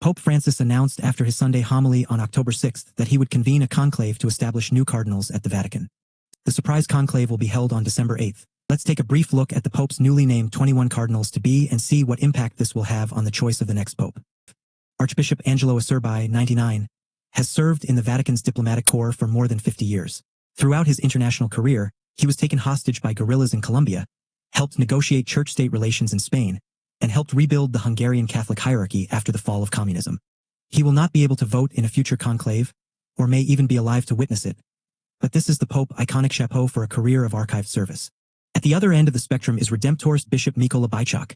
Pope Francis announced after his Sunday homily on October 6 that he would convene a conclave to establish new cardinals at the Vatican. The surprise conclave will be held on December 8. Let's take a brief look at the Pope's newly named 21 cardinals to be and see what impact this will have on the choice of the next Pope. Archbishop Angelo Acerbi, 99, has served in the Vatican's diplomatic corps for more than 50 years. Throughout his international career, he was taken hostage by guerrillas in Colombia, helped negotiate church-state relations in Spain, and helped rebuild the Hungarian Catholic hierarchy after the fall of communism. He will not be able to vote in a future conclave, or may even be alive to witness it. But this is the Pope iconic chapeau for a career of archived service. At the other end of the spectrum is Redemptorist Bishop Mykola Bychok,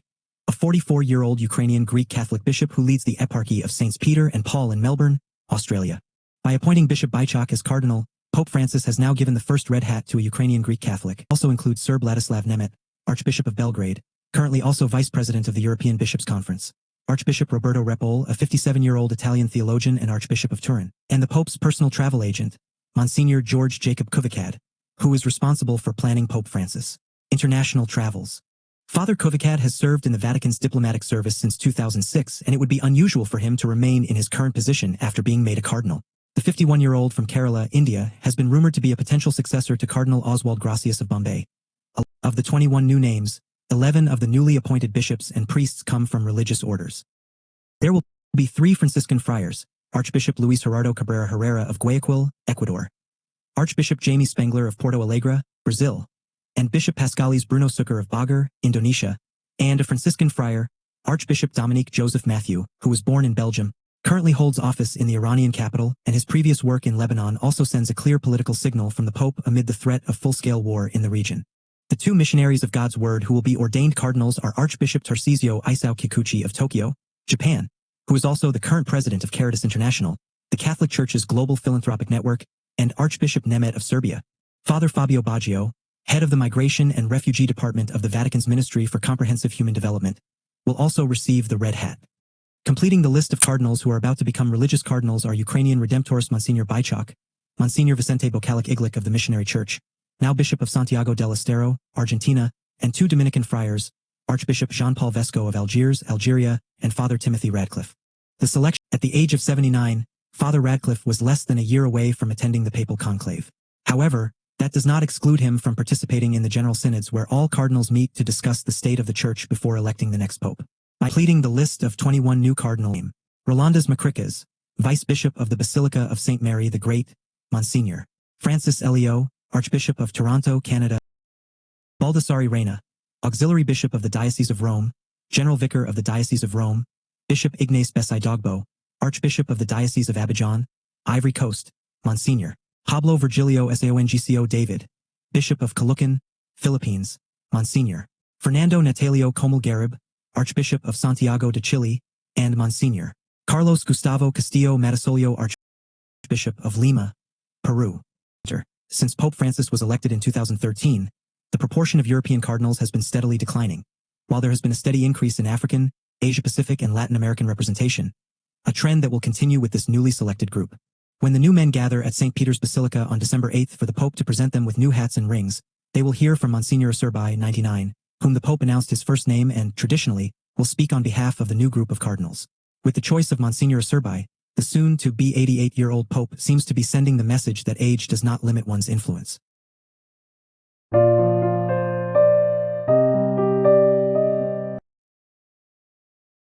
a 44-year-old Ukrainian Greek Catholic bishop who leads the Eparchy of Saints Peter and Paul in Melbourne, Australia. By appointing Bishop Bychok as cardinal, Pope Francis has now given the first red hat to a Ukrainian Greek Catholic. Also includes Sir Vladislav Nemet, Archbishop of Belgrade, currently also Vice President of the European Bishops' Conference, Archbishop Roberto Repole, a 57-year-old Italian theologian and Archbishop of Turin, and the Pope's personal travel agent, Monsignor George Jacob Kuvakad, who is responsible for planning Pope Francis' international travels. Father Kuvakad has served in the Vatican's diplomatic service since 2006, and it would be unusual for him to remain in his current position after being made a cardinal. The 51-year-old from Kerala, India, has been rumored to be a potential successor to Cardinal Oswald Gracias of Bombay. Of the 21 new names, 11 of the newly appointed bishops and priests come from religious orders. There will be 3 Franciscan friars, Archbishop Luis Gerardo Cabrera Herrera of Guayaquil, Ecuador, Archbishop Jaime Spengler of Porto Alegre, Brazil, and Bishop Pascalis Bruno Suker of Bogor, Indonesia, and a Franciscan friar, Archbishop Dominique Joseph Mathieu, who was born in Belgium, currently holds office in the Iranian capital, and his previous work in Lebanon also sends a clear political signal from the Pope amid the threat of full-scale war in the region. The 2 missionaries of God's Word who will be ordained cardinals are Archbishop Tarcisio Isao Kikuchi of Tokyo, Japan, who is also the current president of Caritas International, the Catholic Church's global philanthropic network, and Archbishop Nemet of Serbia. Father Fabio Baggio, head of the Migration and Refugee Department of the Vatican's Ministry for Comprehensive Human Development, will also receive the red hat. Completing the list of cardinals who are about to become religious cardinals are Ukrainian Redemptorist Monsignor Bychok, Monsignor Vicente Bokalic Iglic of the Missionary Church, now Bishop of Santiago del Estero, Argentina, and 2 Dominican friars, Archbishop Jean-Paul Vesco of Algiers, Algeria, and Father Timothy Radcliffe. The selection at the age of 79, Father Radcliffe was less than a year away from attending the papal conclave. However, that does not exclude him from participating in the General Synods where all cardinals meet to discuss the state of the Church before electing the next pope. By completing the list of 21 new cardinal names, Rolandas Macricas, Vice Bishop of the Basilica of St. Mary the Great, Monsignor Francis Elio, Archbishop of Toronto, Canada, Baldassare Reina, Auxiliary Bishop of the Diocese of Rome, General Vicar of the Diocese of Rome, Bishop Ignace Besai Dogbo, Archbishop of the Diocese of Abidjan, Ivory Coast, Monsignor Pablo Virgilio Saongco David, Bishop of Caloocan, Philippines, Monsignor Fernando Natalio Comal Garib, Archbishop of Santiago de Chile, and Monsignor Carlos Gustavo Castillo Matasolio, Archbishop of Lima, Peru. Since Pope Francis was elected in 2013, the proportion of European cardinals has been steadily declining, while there has been a steady increase in African, Asia-Pacific, and Latin American representation, a trend that will continue with this newly selected group. When the new men gather at St. Peter's Basilica on December 8 for the Pope to present them with new hats and rings, they will hear from Monsignor Acerbi, 99, whom the Pope announced his first name and, traditionally, will speak on behalf of the new group of cardinals. With the choice of Monsignor Acerbi, the soon-to-be 88-year-old Pope seems to be sending the message that age does not limit one's influence.